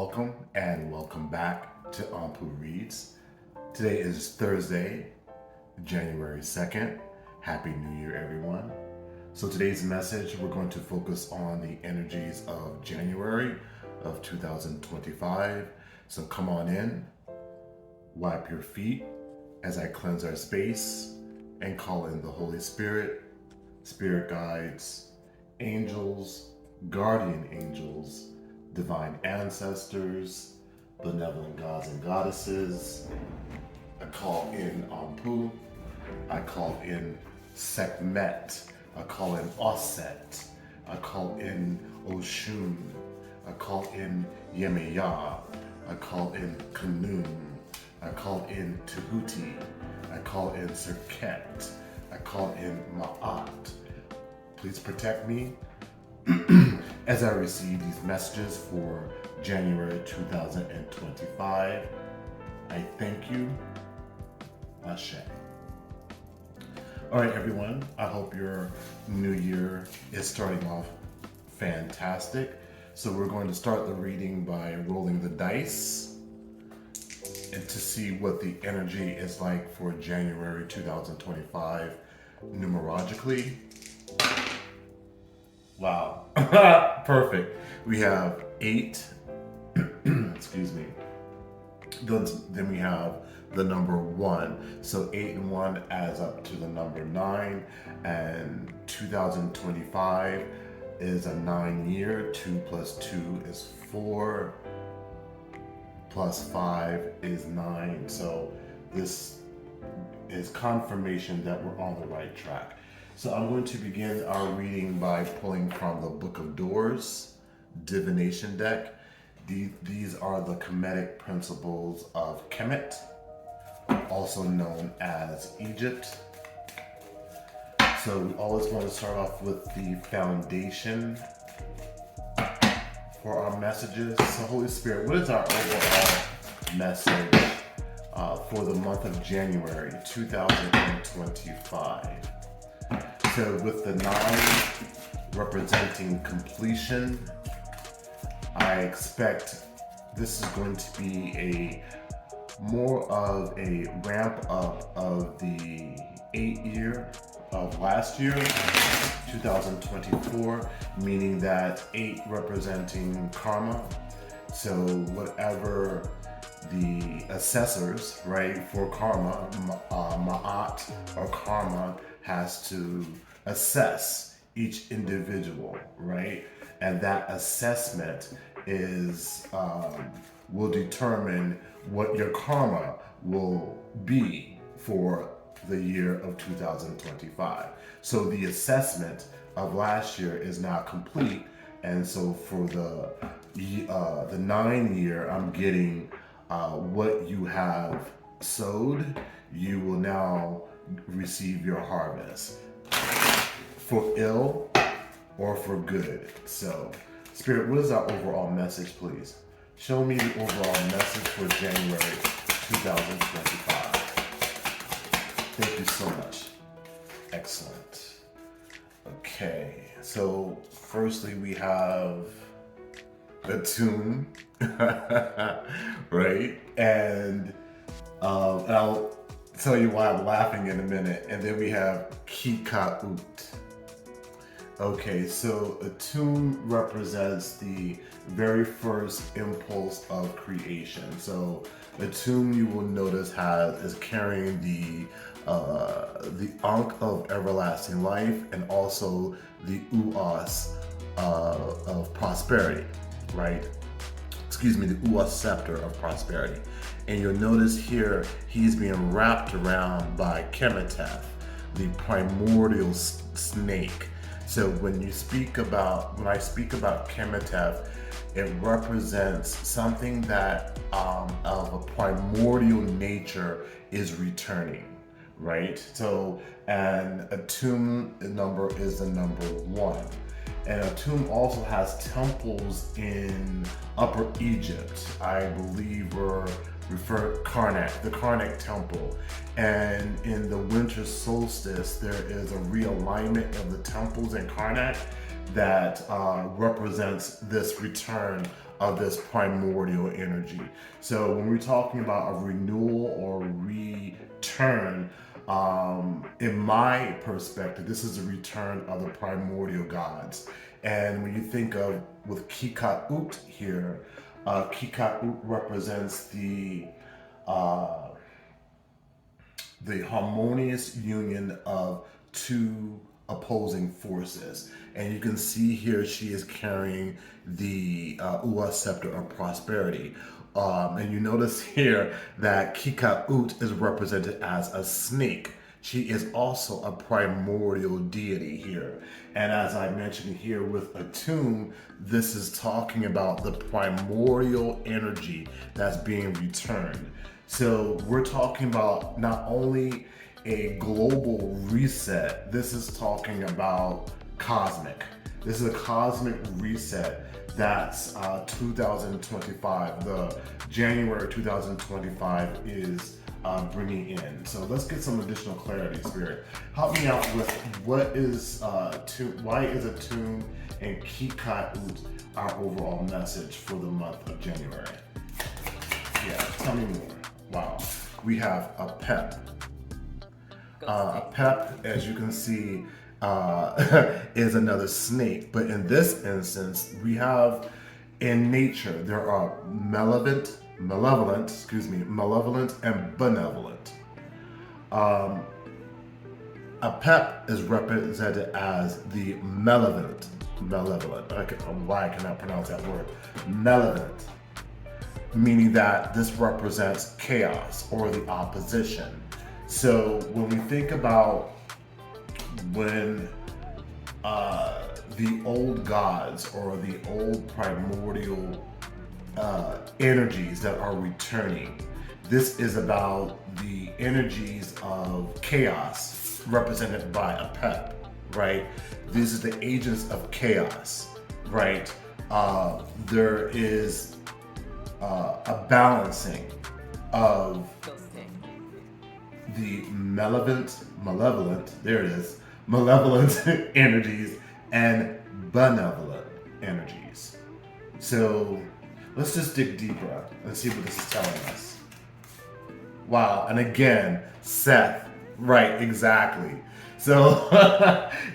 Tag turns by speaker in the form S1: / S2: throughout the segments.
S1: Welcome and welcome back to Ampu Reads. Today is Thursday, January 2nd. Happy New Year, everyone. So today's message, we're going to focus on the energies of January of 2025. So come on in, wipe your feet as I cleanse our space and call in the Holy Spirit, spirit guides, angels, guardian angels, divine ancestors, benevolent gods and goddesses. I call in Ampu. I call in Sekhmet. I call in Osset. I call in Oshun. I call in Yemaya. I call in Kanun. I call in Tahuti. I call in Serket. I call in Ma'at. Please protect me as I receive these messages for January 2025. I thank you. Ashe. All right, everyone. I hope your new year is starting off fantastic. So we're going to start the reading by rolling the dice and to see what the energy is like for January 2025 numerologically. Wow. Perfect. We have 8. Excuse me. Then we have the number 1. So 8 and 1 adds up to the number 9. And 2025 is a 9 year. 2 plus 2 is 4. Plus 5 is 9. So this is confirmation that we're on the right track. So I'm going to begin our reading by pulling from the Book of Doors, Divination deck. These are the Kemetic principles of Kemet, also known as Egypt. So we always want to start off with the foundation for our messages. So Holy Spirit, what is our overall message for the month of January 2025? So with the 9 representing completion, I expect this is going to be a more of a ramp up of the 8 year of last year, 2024, meaning that 8 representing karma. So whatever the assessors, right, for karma, ma'at or karma, has to assess each individual, right? And that assessment is will determine what your karma will be for the year of 2025. So the assessment of last year is now complete, and so for the 9 year, I'm getting what you have sowed, you will now receive your harvest, for ill or for good. So, Spirit, what is our overall message, please? Show me the overall message for January 2025. Thank you so much. Excellent. Okay, so firstly we have a tomb, right? And I'll tell you why I'm laughing in a minute. And then we have Kikaut. Okay, so a tomb represents the very first impulse of creation. So a tomb, you will notice, is carrying the Ankh of everlasting life and also the Uas of prosperity, right? Excuse me, the Uas scepter of prosperity. And you'll notice here he's being wrapped around by Kemeteth, the primordial snake. So when I speak about Kemeteth, it represents something that of a primordial nature is returning, right? So, and a tomb number is the number 1. And a tomb also has temples in Upper Egypt, I believe, the Karnak temple. And in the winter solstice, there is a realignment of the temples in Karnak that represents this return of this primordial energy. So when we're talking about a renewal or return, in my perspective, this is a return of the primordial gods. And when you think of with Kika'ut here, Kika'ut represents the harmonious union of two opposing forces. And you can see here she is carrying the Ua scepter of prosperity. And you notice here that Kika'ut is represented as a snake. She is also a primordial deity here. And as I mentioned here with Atum, this is talking about the primordial energy that's being returned. So we're talking about not only a global reset, this is talking about cosmic. This is a cosmic reset that's 2025. The January 2025 is bringing in. So let's get some additional clarity, Spirit. Help me out with why is Atum and Kika'ut our overall message for the month of January? Yeah, tell me more. Wow. We have a pep. A pep, as you can see, is another snake. But in this instance, we have in nature, there are malevolent and benevolent. A pep is represented as the malevolent. Why I cannot pronounce that word. Malevolent. Meaning that this represents chaos or the opposition. So when we think about when the old gods or the old primordial energies that are returning, this is about the energies of chaos represented by a pep, right? These are the agents of chaos, right? There is a balancing of the malevolent energies and benevolent energies. So let's just dig deeper and see what this is telling us. Wow, and again, Seth, right, exactly. So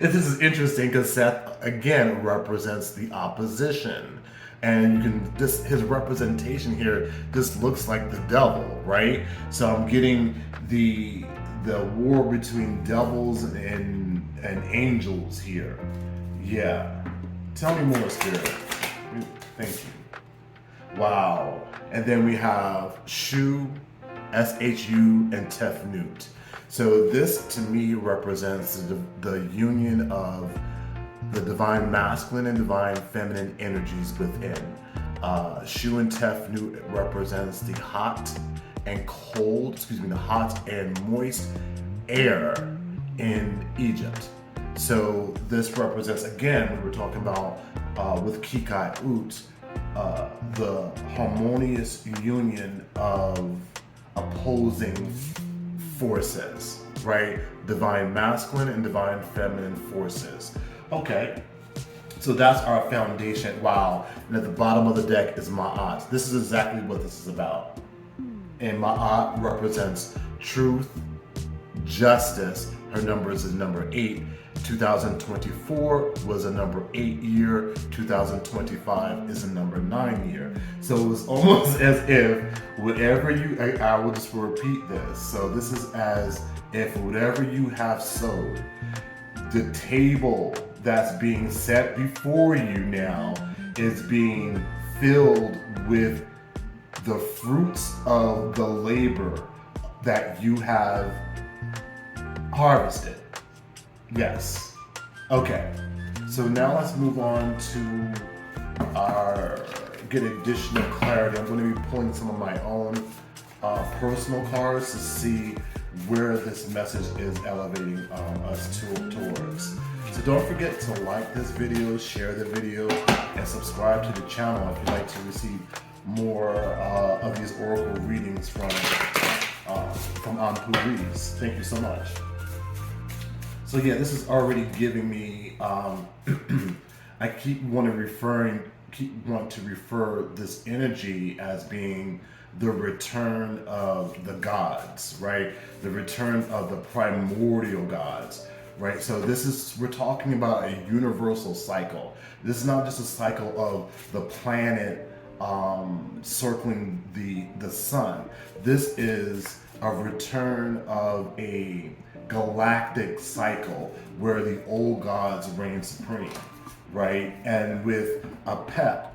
S1: this is interesting because Seth again represents the opposition. And you can his representation here just looks like the devil, right? So I'm getting the war between devils and angels here. Yeah. Tell me more, Spirit. Thank you. Wow. And then we have Shu, SHU, and Tefnut. So this to me represents the union of the divine masculine and divine feminine energies within. Shu and Tefnut represents the hot and moist air in Egypt. So this represents, again, when we're talking about with Kika'ut, the harmonious union of opposing forces, right? Divine masculine and divine feminine forces. Okay, so that's our foundation. Wow, and at the bottom of the deck is Ma'at. This is exactly what this is about. And Ma'at represents truth, justice. Her numbers is number 8. 2024 was a number 8 year. 2025 is a number 9 year. So it was almost as if whatever I will just repeat this. So this is as if whatever you have sowed, the table that's being set before you now is being filled with the fruits of the labor that you have harvested. Yes. Okay. So now let's move on to get additional clarity. I'm going to be pulling some of my own personal cards to see where this message is elevating us towards. So don't forget to like this video, share the video, and subscribe to the channel if you'd like to receive more of these oracle readings from Anpu Reads. Thank you so much. So yeah, this is already giving me, I keep referring want to refer this energy as being the return of the gods, right? The return of the primordial gods, right? So we're talking about a universal cycle. This is not just a cycle of the planet circling the sun. This is a return of a galactic cycle where the old gods reign supreme, right? And with Apep,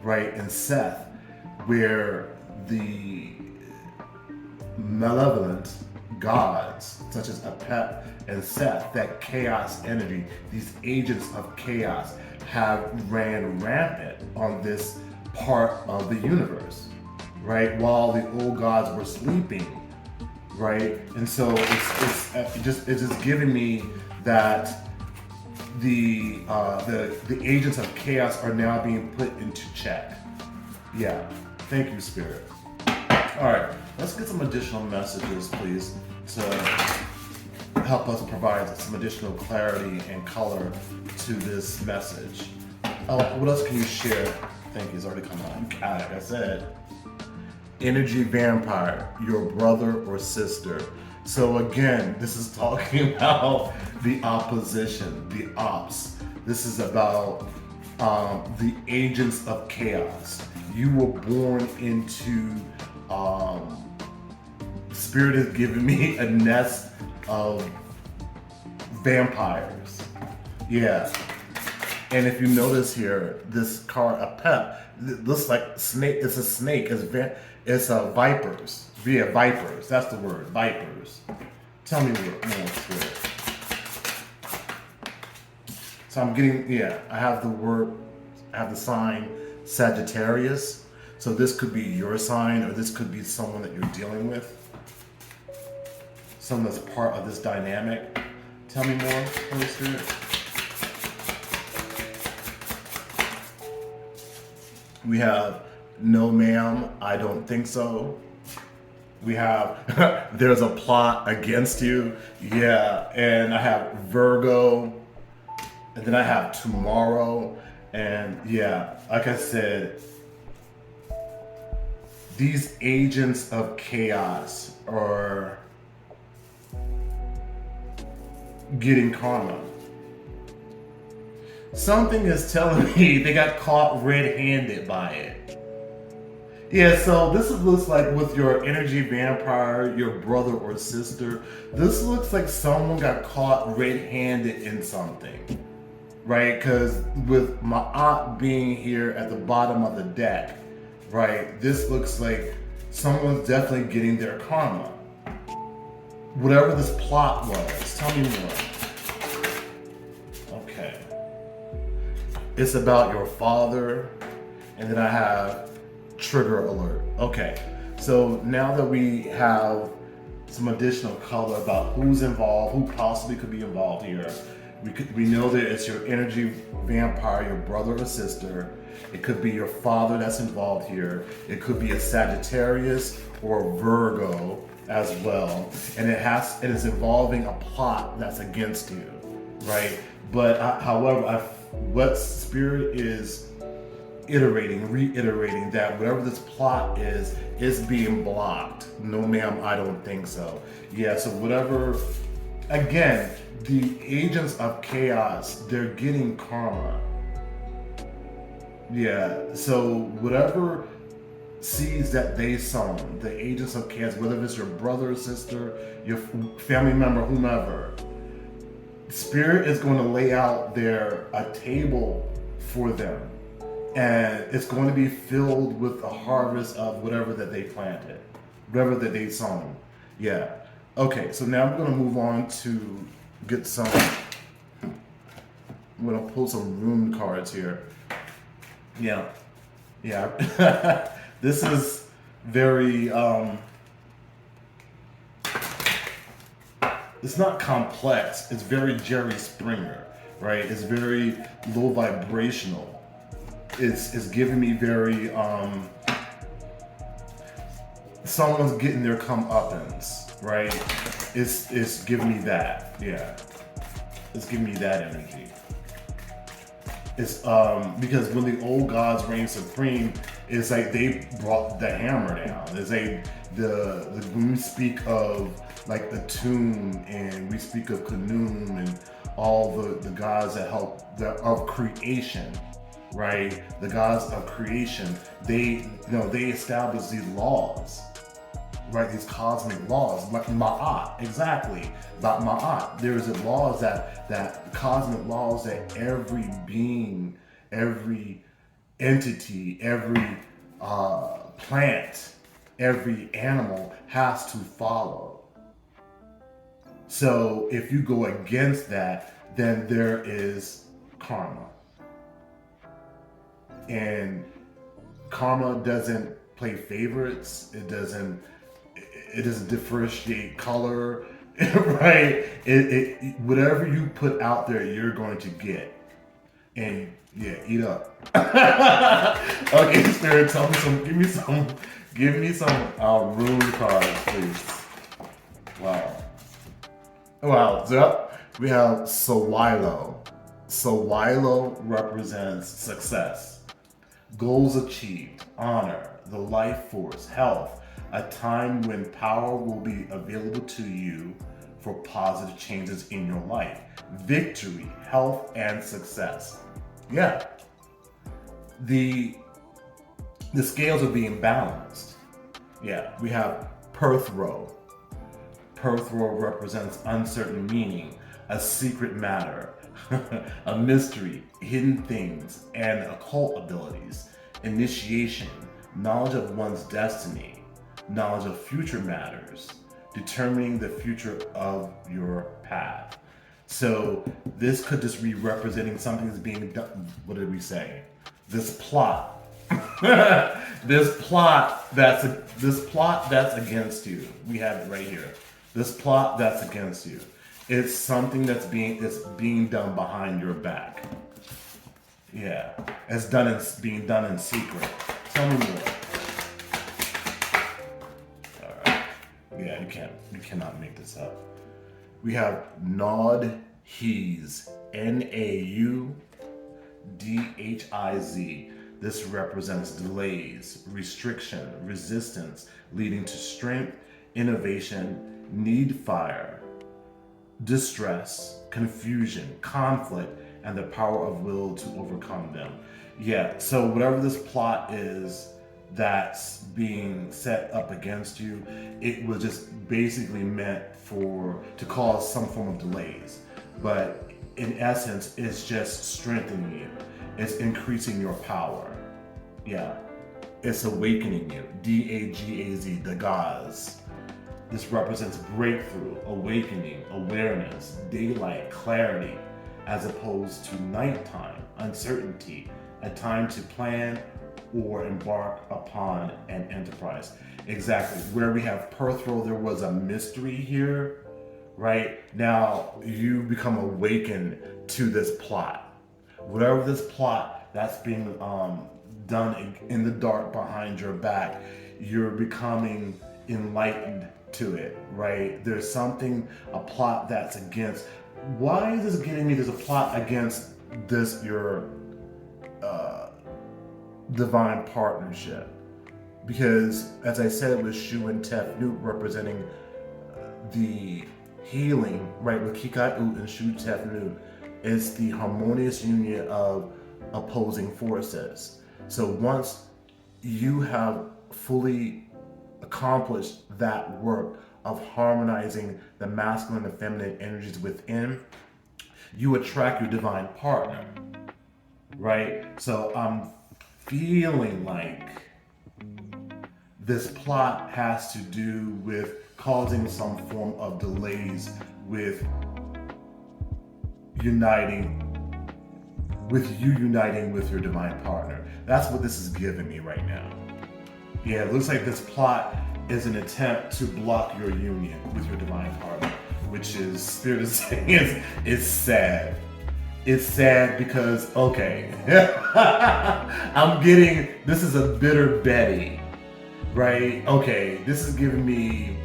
S1: right, and Seth, where the malevolent gods, such as Apep and Seth, that chaos energy, these agents of chaos, have ran rampant on this part of the universe, right? While the old gods were sleeping, right? And so it's just giving me that the agents of chaos are now being put into check. Yeah, thank you, Spirit. All right, let's get some additional messages, please, to help us provide some additional clarity and color to this message. Oh, what else can you share? Thank you, it's already come on. God, like I said, energy vampire, your brother or sister. So again, this is talking about the opposition, the ops. This is about the agents of chaos. You were born into, Spirit has given me a nest of vampires. Yeah. And if you notice here, this card, a pep, looks like snake. It's a snake. It's vipers. Yeah, vipers. That's the word. Vipers. Tell me more, Spirit. So I'm getting, yeah, I have the sign Sagittarius. So this could be your sign, or this could be someone that you're dealing with. Someone that's part of this dynamic. Tell me more, Holy Spirit. We have, no ma'am, I don't think so. We have, there's a plot against you. Yeah, and I have Virgo. And then I have tomorrow. And yeah, like I said, these agents of chaos are getting karma. Something is telling me they got caught red-handed by it. Yeah, so this looks like with your energy vampire, your brother or sister, this looks like someone got caught red-handed in something, right? Because with my aunt being here at the bottom of the deck, right, this looks like someone's definitely getting their karma. Whatever this plot was, tell me more. Okay. It's about your father, and then I have trigger alert. Okay, so now that we have some additional color about who's involved, who possibly could be involved here, we know that it's your energy vampire, your brother or sister. It could be your father that's involved here. It could be a Sagittarius or Virgo as well, and it is involving a plot that's against you, right? But however, what Spirit is reiterating that whatever this plot is being blocked. No ma'am, I don't think so. Yeah, so whatever, again, the agents of chaos, they're getting karma. Yeah, so whatever seeds that they sown, the agents of chaos, whether it's your brother or sister, your family member, whomever, Spirit is going to lay out a table for them, and it's going to be filled with a harvest of whatever that they planted, whatever that they sown. Yeah. Okay, so now I'm going to move on to get some, I'm going to pull some rune cards here. Yeah. Yeah. This is very, it's not complex. It's very Jerry Springer, right? It's very low vibrational. It's giving me very, someone's getting their comeuppance, right? It's giving me that, yeah. It's giving me that energy. It's because when the old gods reigned supreme, it's like they brought the hammer down. It's like the when we speak of like the tomb and we speak of Khnum and all the gods that help of creation, right? The gods of creation, they they establish these laws, right? These cosmic laws, like Ma'at, exactly. About Ma'at, there's laws that cosmic laws that every being, every entity, every plant, every animal has to follow. So if you go against that, then there is karma. And karma doesn't play favorites. It doesn't differentiate color, right? It whatever you put out there, you're going to get. And yeah, eat up. Okay, Spirit, give me some rune cards, please. Wow. So we have Sawilo. Sawilo represents success, goals achieved, honor, the life force, health, a time when power will be available to you for positive changes in your life, victory, health, and success. Yeah. The scales are being balanced. Yeah, we have Perth Row. Perth Row represents uncertain meaning, a secret matter, a mystery, hidden things, and occult abilities, initiation, knowledge of one's destiny, knowledge of future matters, determining the future of your path. So this could just be representing something that's being done. What did we say? This plot. this plot that's against you. We have it right here. This plot that's against you. It's something that's being done behind your back. Yeah, being done in secret. Tell me more. All right. Yeah, you cannot make this up. We have Naudhiz, Naudhiz. This represents delays, restriction, resistance, leading to strength, innovation, need fire, distress, confusion, conflict, and the power of will to overcome them. Yeah, so whatever this plot is that's being set up against you, it was just basically meant to cause some form of delays. But in essence, it's just strengthening you. It's increasing your power. Yeah, it's awakening you. Dagaz, the gods. This represents breakthrough, awakening, awareness, daylight, clarity, as opposed to nighttime, uncertainty, a time to plan or embark upon an enterprise. Exactly. Where we have Perth Row, there was a mystery here, right? Now you become awakened to this plot. Whatever this plot that's being done in the dark behind your back, you're becoming enlightened to it, right? There's a plot that's against. Why is this getting me? There's a plot against this, your divine partnership. Because, as I said, with Shu and Tefnut representing the healing, right, with Kikai Ut and Shu Tefnut, is the harmonious union of opposing forces. So once you have fully accomplished that work of harmonizing the masculine and feminine energies within, you attract your divine partner, right? So I'm feeling like this plot has to do with causing some form of delays with uniting with your divine partner. That's what this is giving me right now. Yeah, it looks like this plot is an attempt to block your union with your divine partner, which is, Spirit is saying, it's sad. It's sad because, okay, I'm getting, this is a bitter Betty, right? Okay, this is giving me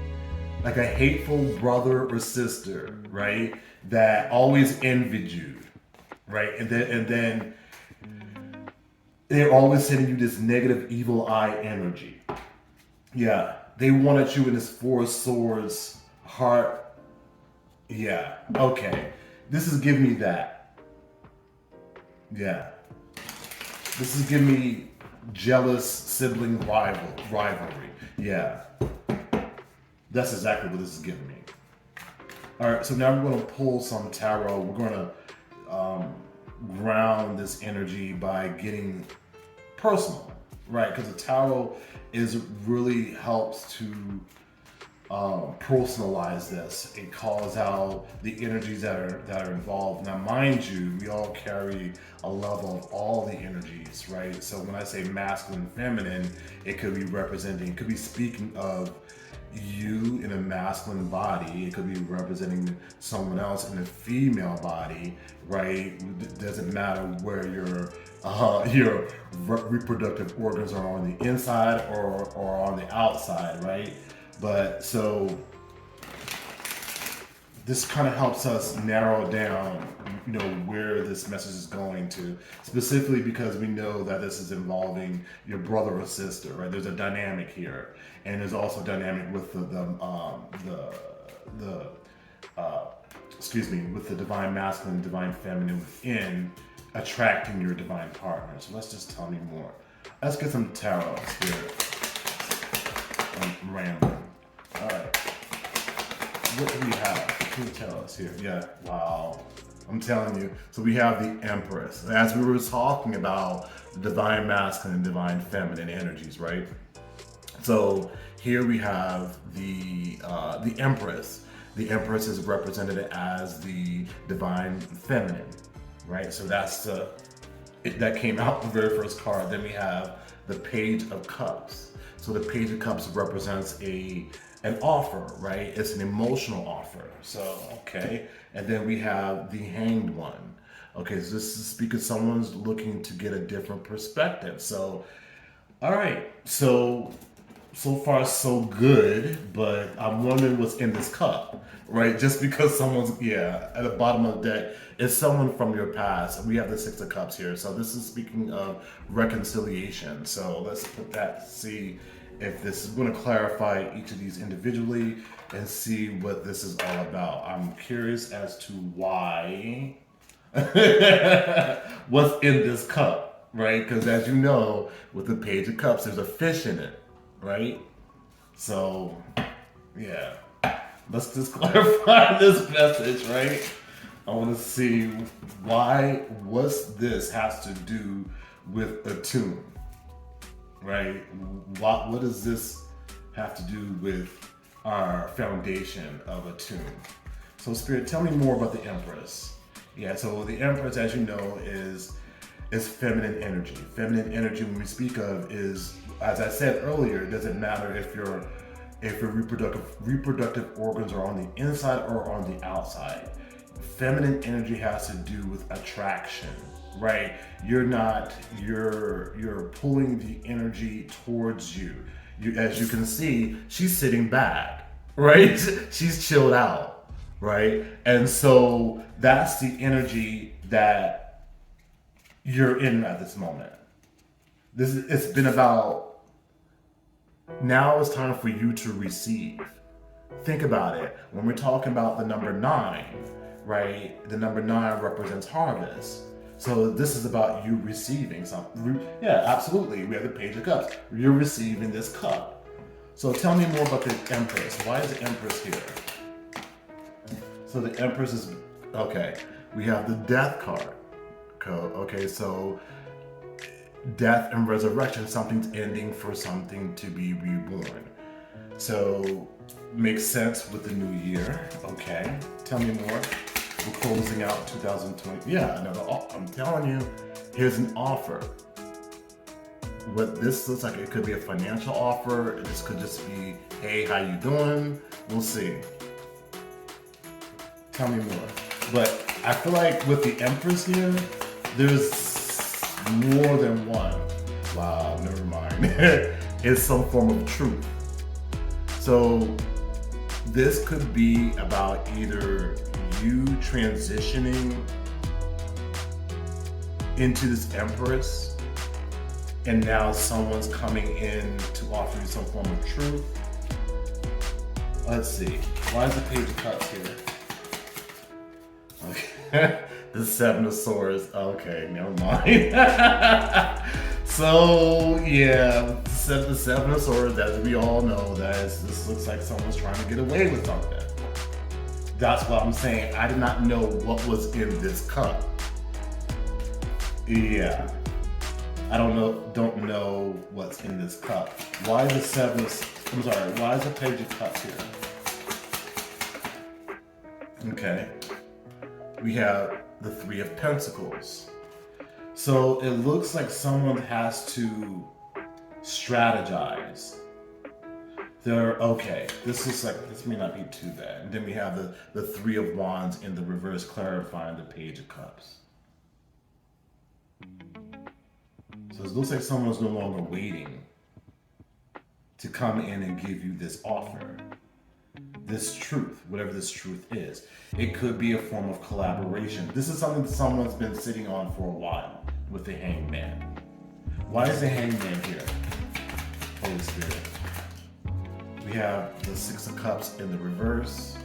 S1: like a hateful brother or sister, right? That always envied you, right? And then they're always sending you this negative evil eye energy. Yeah, they wanted you in this Four Swords heart. Yeah, okay. This is giving me that. Yeah. This is giving me jealous sibling rivalry. Yeah. That's exactly what this is giving me. All right, so now we're going to pull some tarot. We're going to ground this energy by getting personal, right? Because the tarot really helps to personalize this. It calls out the energies that are involved. Now, mind you, we all carry a level of all the energies, right? So when I say masculine, feminine, it could be speaking of you in a masculine body. It could be representing someone else in a female body, right? It doesn't matter where your reproductive organs are on the inside or on the outside, right? But so this kind of helps us narrow down, where this message is going to, specifically because we know that this is involving your brother or sister, right? There's a dynamic here, and there's also a dynamic with with the divine masculine, divine feminine within attracting your divine partner. So let's just tell me more. Let's get some tarot here. I'm rambling. All right. What do we have? Can you tell us here? Yeah. Wow. I'm telling you. So we have the Empress. As we were talking about the divine masculine and divine feminine energies, right? So here we have the Empress. The Empress is represented as the divine feminine, right? So that came out the very first card. Then we have the Page of Cups. So the Page of Cups represents an offer, right? It's an emotional offer. So, okay. And then we have the Hanged One. Okay, so this is because someone's looking to get a different perspective. So, all right. So far so good, but I'm wondering what's in this cup, right? Just because someone's, at the bottom of the deck, is someone from your past. We have the Six of Cups here. So this is speaking of reconciliation. So let's put that, see if this is going to clarify each of these individually and see what this is all about. I'm curious as to why, what's in this cup, right? Because as you know, with the Page of Cups, there's a fish in it, right? So, yeah. Let's just clarify this message, right? I want to see what's this has to do with a tomb, right? What does this have to do with our foundation of a tomb? So Spirit, tell me more about the Empress. Yeah, so the Empress, as you know, is feminine energy. Feminine energy, when we speak of, is, as I said earlier, it doesn't matter if your reproductive organs are on the inside or on the outside. Feminine energy has to do with attraction, right? You're pulling the energy towards you. As you can see, she's sitting back, right? She's chilled out, right? And so that's the energy that you're in at this moment. It's been about, now it's time for you to receive. Think about it. When we're talking about the number 9, right? The number 9 represents harvest. So this is about you receiving something. Yeah, absolutely. We have the Page of Cups. You're receiving this cup. So tell me more about the Empress. Why is the Empress here? So the Empress is, okay, we have the Death card. Okay, so death and resurrection, something's ending for something to be reborn. So makes sense with the new year. Okay, tell me more. We're closing out 2020. Yeah, I'm telling you, here's an offer. What this looks like, it could be a financial offer. This could just be, hey, how you doing? We'll see. Tell me more. But I feel like with the Empress here, there's more than one. Wow, never mind. It's some form of truth. So this could be about either you transitioning into this Empress, and now someone's coming in to offer you some form of truth. Let's see. Why is the Page of Cups here? Okay. The Seven of Swords. Okay, never mind. So yeah, the Seven of Swords, as we all know, this looks like someone's trying to get away with something. That's what I'm saying. I did not know what was in this cup. Yeah. I don't know what's in this cup. Why is why is the Page of Cups here? Okay. We have the Three of Pentacles. So it looks like someone has to strategize. This may not be too bad. And then we have the Three of Wands in the reverse, clarifying the Page of Cups. So it looks like someone's no longer waiting to come in and give you this offer. This truth, whatever this truth is. It could be a form of collaboration. This is something that someone's been sitting on for a while with the Hangman. Why is the Hangman here? Holy Spirit. We have the Six of Cups in the reverse.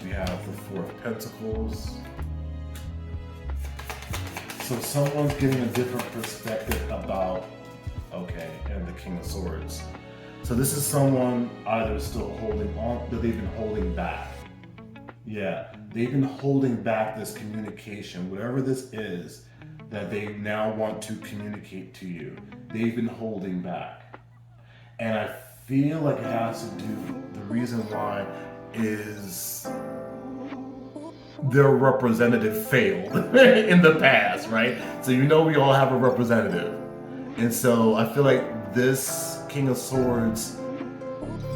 S1: We have the Four of Pentacles. So someone's getting a different perspective about, and the King of Swords. So this is someone either still holding on, that they've been holding back. Yeah, they've been holding back this communication, whatever this is that they now want to communicate to you. They've been holding back. And I feel like it has to do, the reason why is their representative failed in the past, right? So we all have a representative. And so I feel like this King of Swords,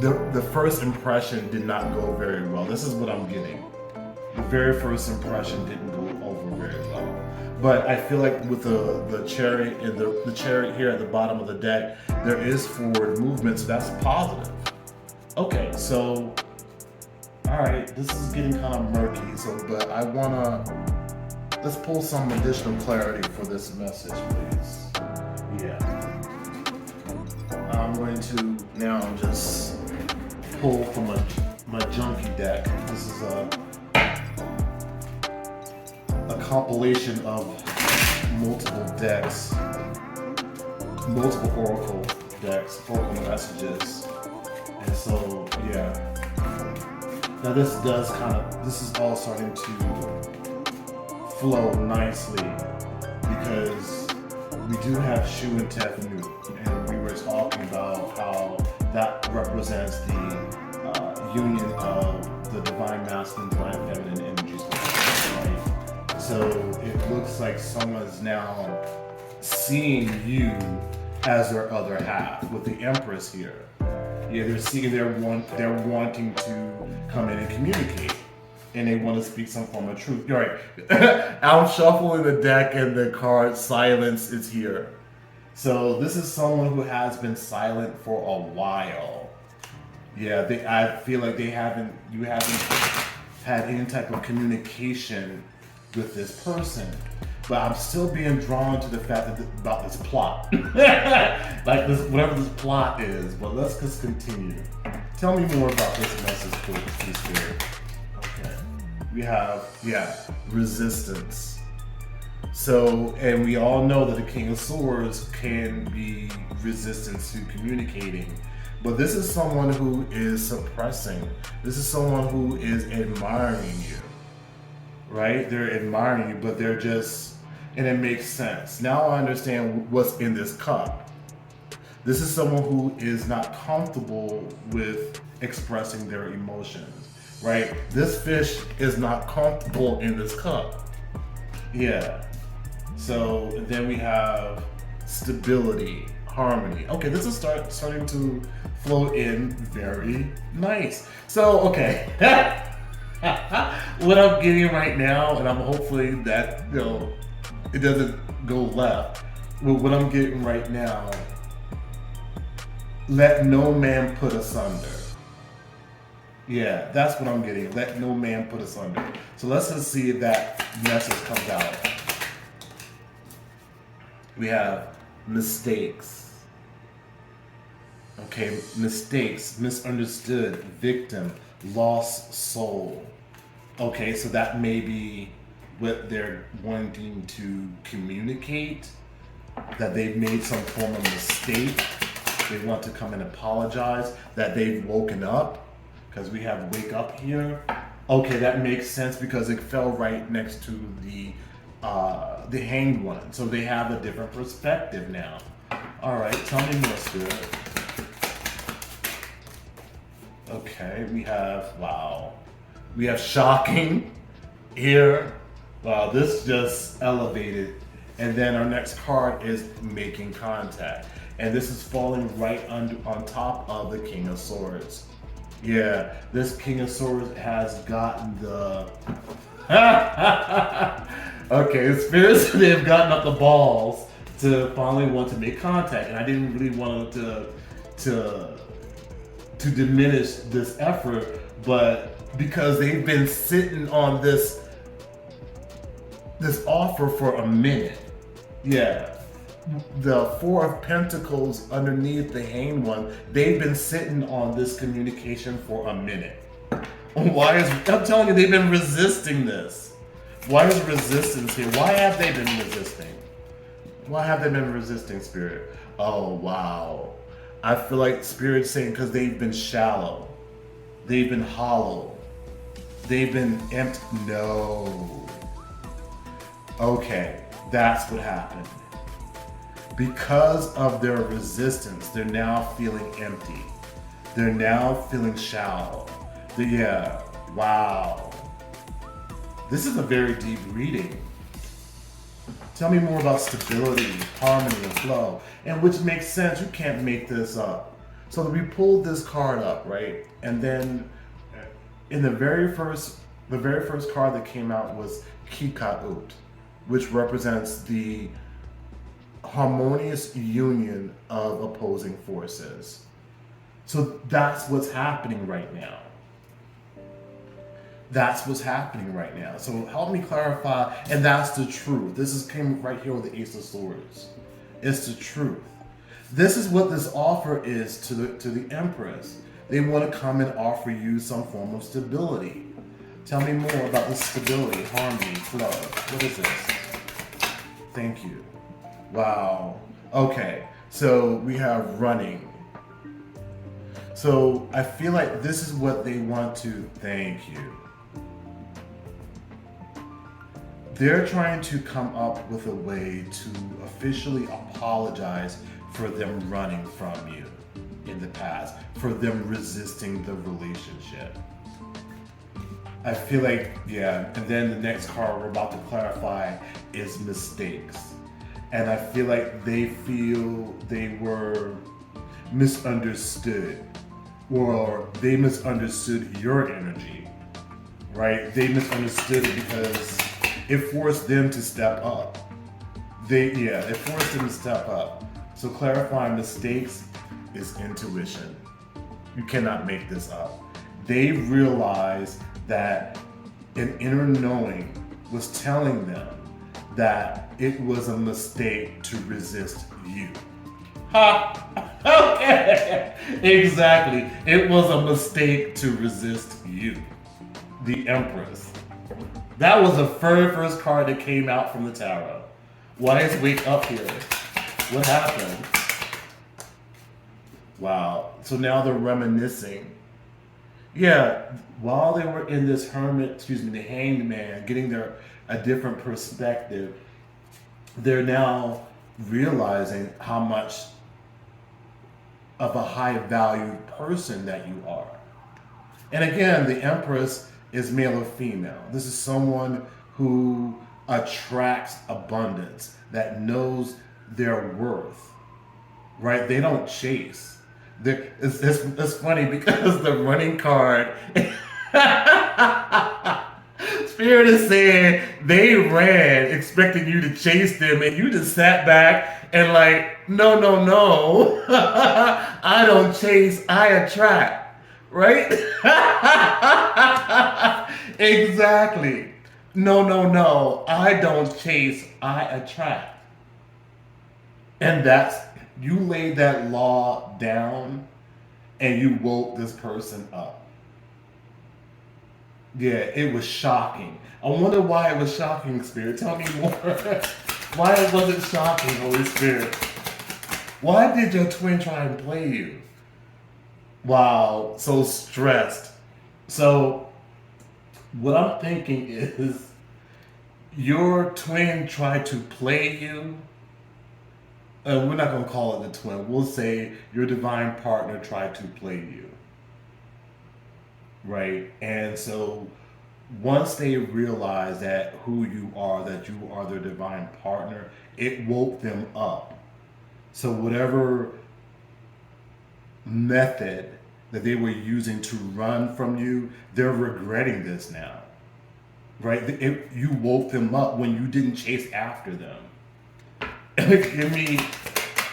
S1: the first impression did not go very well. This is what I'm getting. The very first impression didn't go over very well. But I feel like with the Chariot and the Chariot here at the bottom of the deck, there is forward movement, so that's positive. Okay, so, all right, this is getting kind of murky, but I let's pull some additional clarity for this message, please. Yeah. I'm going to now just pull from my junkie deck. This is a compilation of multiple decks, multiple oracle decks, oracle messages. And so, yeah. Now this is all starting to flow nicely because we do have Shu and Tefnut, and we were talking about how that represents the union of the divine masculine, divine feminine energies. Right? So it looks like someone's now seeing you as their other half with the Empress here. Yeah, they're wanting to come in and communicate. And they want to speak some form of truth. All right, I'm shuffling the deck and the card Silence is here. So this is someone who has been silent for a while. Yeah, I feel like you haven't had any type of communication with this person. But I'm still being drawn to the fact about this plot. Like this, whatever this plot is. But let's just continue. Tell me more about this message, please, Spirit. We have, resistance. So, and we all know that the King of Swords can be resistant to communicating. But this is someone who is suppressing. This is someone who is admiring you. Right? They're admiring you, but they're just, and it makes sense. Now I understand what's in this cup. This is someone who is not comfortable with expressing their emotions. Right? This fish is not comfortable in this cup. Yeah. So then we have stability, harmony. Okay, this is starting to flow in very nice. So, okay. What I'm getting right now, and I'm hopefully that, it doesn't go left. Well, what I'm getting right now, let no man put asunder. Yeah, that's what I'm getting. Let no man put us under. So let's just see if that message comes out. We have mistakes. Okay, mistakes, misunderstood, victim, lost soul. Okay, so that may be what they're wanting to communicate, that they've made some form of mistake. They want to come and apologize, that they've woken up, because we have wake up here. Okay, that makes sense because it fell right next to the hanged one. So they have a different perspective now. All right, tell me more, Spirit. Okay, we have, wow. We have shocking here. Wow, this just elevated. And then our next card is making contact. And this is falling right on top of the King of Swords. Yeah, this King of Swords has gotten the... Okay, spirits, they've gotten up the balls to finally want to make contact. And I didn't really want to diminish this effort, but because they've been sitting on this offer for a minute. Yeah. The Four of Pentacles underneath the Hanged One, they've been sitting on this communication for a minute. I'm telling you, they've been resisting this. Why is resistance here? Why have they been resisting? Why have they been resisting, Spirit? Oh, wow. I feel like Spirit's saying because they've been shallow. They've been hollow. They've been empty. No. Okay, that's what happened. Because of their resistance, they're now feeling empty. They're now feeling shallow. Yeah, wow. This is a very deep reading. Tell me more about stability, harmony, and flow. And which makes sense, you can't make this up. So we pulled this card up, right? And then in the very first card that came out was Kikaut, which represents the harmonious union of opposing forces. So that's what's happening right now. That's what's happening right now. So help me clarify, and that's the truth. Came right here with the Ace of Swords. It's the truth. This is what this offer is to the Empress. They want to come and offer you some form of stability. Tell me more about the stability, harmony, flow. What is this? Thank you. Wow. Okay, so we have running. So I feel like this is what they want to, thank you. They're trying to come up with a way to officially apologize for them running from you in the past, for them resisting the relationship. I feel like, yeah, and then the next card we're about to clarify is mistakes. And I feel like they feel they were misunderstood, or they misunderstood your energy, right? They misunderstood it because it forced them to step up. It forced them to step up. So clarifying mistakes is intuition. You cannot make this up. They realized that an inner knowing was telling them that it was a mistake to resist you. Ha! Okay! Exactly. It was a mistake to resist you. The Empress. That was the very first card that came out from the tarot. Why is Wake Up here? What happened? Wow. So now they're reminiscing. Yeah, while they were in this the Hanged Man, getting a different perspective, they're now realizing how much of a high valued person that you are. And again, the Empress is male or female. This is someone who attracts abundance, that knows their worth, right? They don't chase. It's funny because the running card, Spirit is saying they ran expecting you to chase them, and you just sat back and like, no, I don't chase, I attract, right? Exactly. No, I don't chase, I attract. And you laid that law down and you woke this person up. Yeah, it was shocking. I wonder why it was shocking, Spirit. Tell me more. Why was it shocking, Holy Spirit? Why did your twin try and play you? Wow, so stressed. So, what I'm thinking is your twin tried to play you. We're not going to call it the twin. We'll say your divine partner tried to play you. Right? And so once they realize that who you are, that you are their divine partner, it woke them up. So whatever method that they were using to run from you, they're regretting this now. Right? You woke them up when you didn't chase after them. Give me,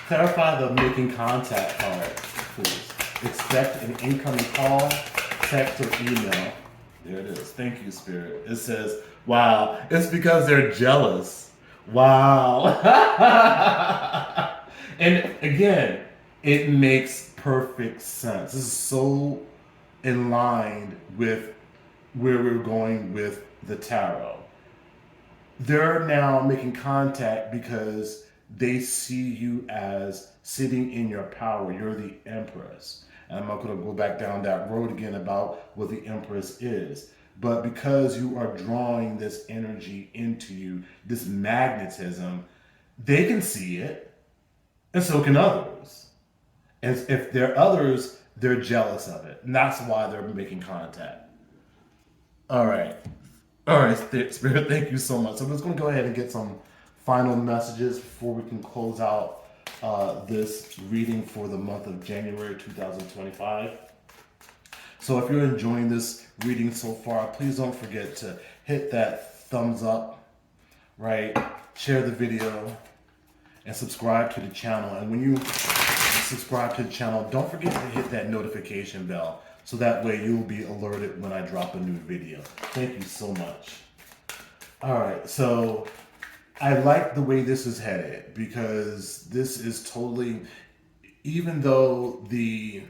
S1: clarify the making contact part, please. Expect an incoming call, text, or email. There it is. Thank you, Spirit. It says, wow, it's because they're jealous. Wow. And again, it makes perfect sense. This is so in line with where we're going with the tarot. They're now making contact because they see you as sitting in your power. You're the Empress. And I'm not going to go back down that road again about what the Empress is. But because you are drawing this energy into you, this magnetism, they can see it, and so can others. And if they're others, they're jealous of it. And that's why they're making contact. All right. All right, Spirit, thank you so much. So I'm just going to go ahead and get some final messages before we can close out this reading for the month of January 2025. So if you're enjoying this reading so far, please don't forget to hit that thumbs up, right? Share the video and subscribe to the channel. And when you subscribe to the channel, don't forget to hit that notification bell, so that way you'll be alerted when I drop a new video. Thank you so much. All right, so I like the way this is headed, because this is totally, even though the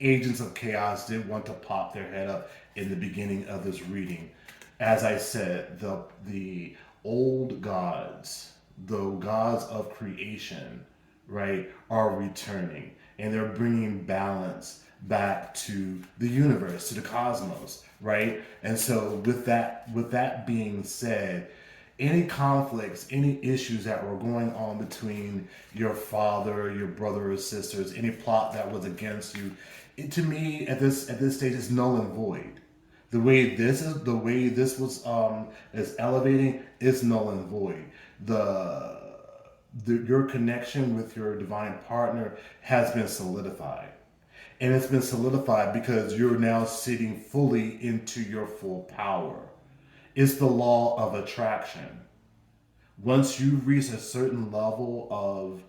S1: agents of chaos did want to pop their head up in the beginning of this reading, as I said, the old gods, the gods of creation, right, are returning, and they're bringing balance back to the universe, to the cosmos, right? And so with that being said, any conflicts, any issues that were going on between your father, your brother or sisters, any plot that was against you, to me at this stage is null and void. The way this was is elevating is null and void. Your connection with your divine partner has been solidified. And it's been solidified because you're now sitting fully into your full power. It's the law of attraction. Once you reach a certain level of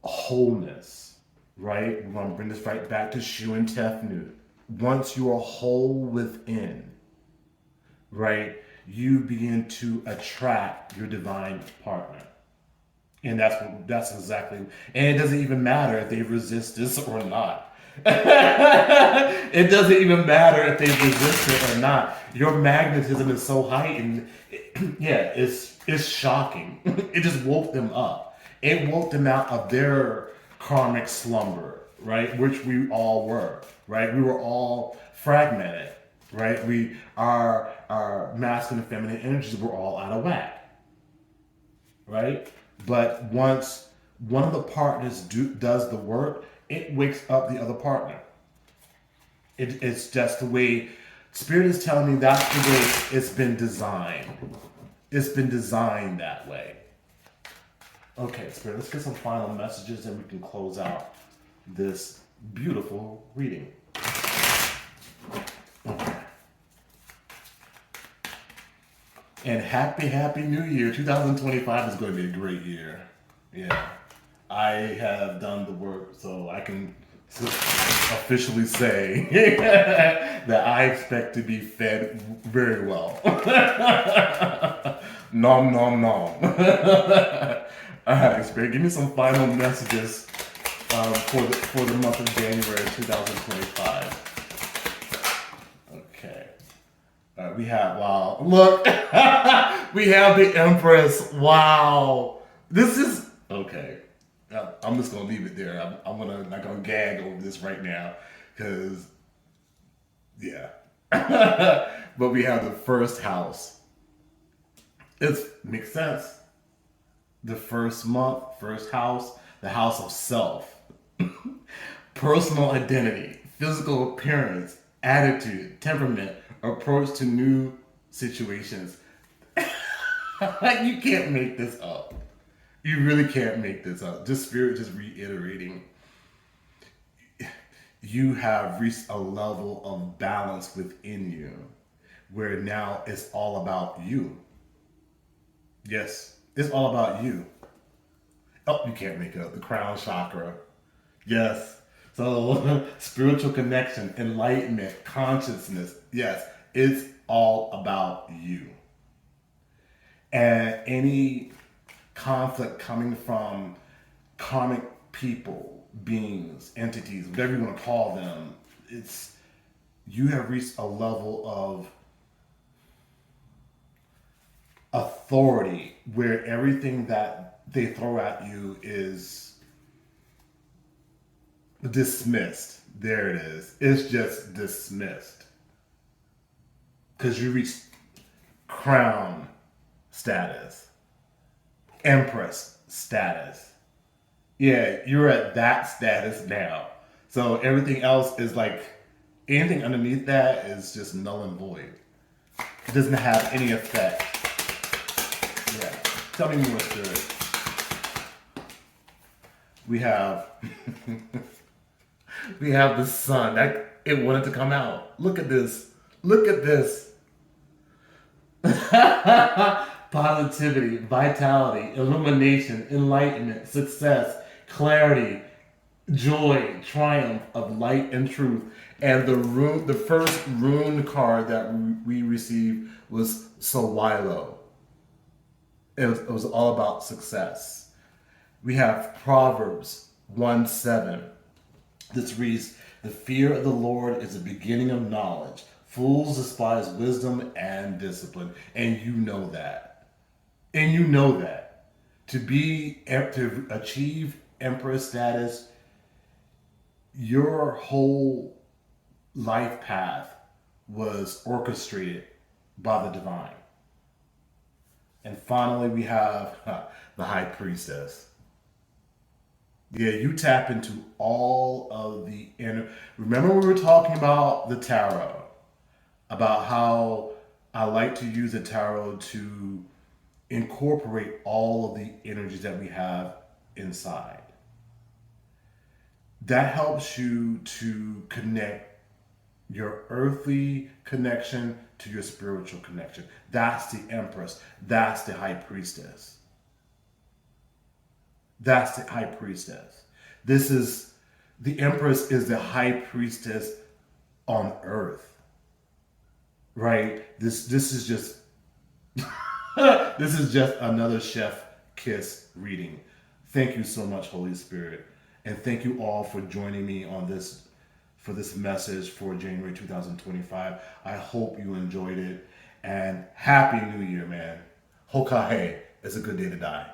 S1: wholeness, right? We're going to bring this right back to Shu and Tefnut. Once you are whole within, right, you begin to attract your divine partner. And that's exactly, and it doesn't even matter if they resist this or not. It doesn't even matter if they resist it or not. Your magnetism is so heightened. Yeah, it's shocking. It just woke them up. It woke them out of their karmic slumber, right? Which we all were, right? We were all fragmented, right? Our masculine and feminine energies were all out of whack, right? But once one of the partners does the work, it wakes up the other partner. It's just the way Spirit is telling me, that's the way it's been designed. It's been designed that way. Okay, Spirit, let's get some final messages and we can close out this beautiful reading. Okay. And happy New Year. 2025 is going to be a great year. Yeah. I have done the work, so I can officially say that I expect to be fed very well. Nom nom nom. All right, Spirit, give me some final messages for the month of January 2025. Okay. We have, wow, look, we have the Empress. Wow, this is okay. I'm just gonna leave it there. I'm not gonna gag over this right now, because yeah. But we have the first house. It makes sense. The first month, first house, the house of self, personal identity, physical appearance, attitude, temperament, approach to new situations. You can't make this up. You really can't make this up. Just Spirit just reiterating. You have reached a level of balance within you where now it's all about you. Yes, it's all about you. Oh, you can't make it up. The crown chakra. Yes. So, spiritual connection, enlightenment, consciousness. Yes, it's all about you. And any conflict coming from karmic people, beings, entities, whatever you want to call them, it's you have reached a level of authority where everything that they throw at you is dismissed. There it is. It's just dismissed. Because you reach crown status, Empress status. Yeah, you're at that status now. So everything else is like, anything underneath that is just null and void. It doesn't have any effect. Yeah. Tell me more, Spirit. We have we have the sun. It wanted to come out. Look at this. Look at this. Positivity, vitality, illumination, enlightenment, success, clarity, joy, triumph of light and truth. And the first rune card that we received was Sawilo. It was all about success. We have Proverbs 1:7. This reads, "The fear of the Lord is the beginning of knowledge. Fools despise wisdom and discipline." And you know that. And you know that. To achieve Empress status, your whole life path was orchestrated by the divine. And finally, we have the High Priestess. Yeah, you tap into all of the inner. Remember, we were talking about the tarot, about how I like to use the tarot to incorporate all of the energies that we have inside. That helps you to connect your earthly connection to your spiritual connection. That's the Empress. That's the High Priestess. That's the High Priestess. The Empress is the High Priestess on earth. Right? This is just this is just another chef kiss reading. Thank you so much, Holy Spirit. And thank you all for joining me on this message for January 2025. I hope you enjoyed it. And Happy New Year, man. Hokahe. It's a good day to die.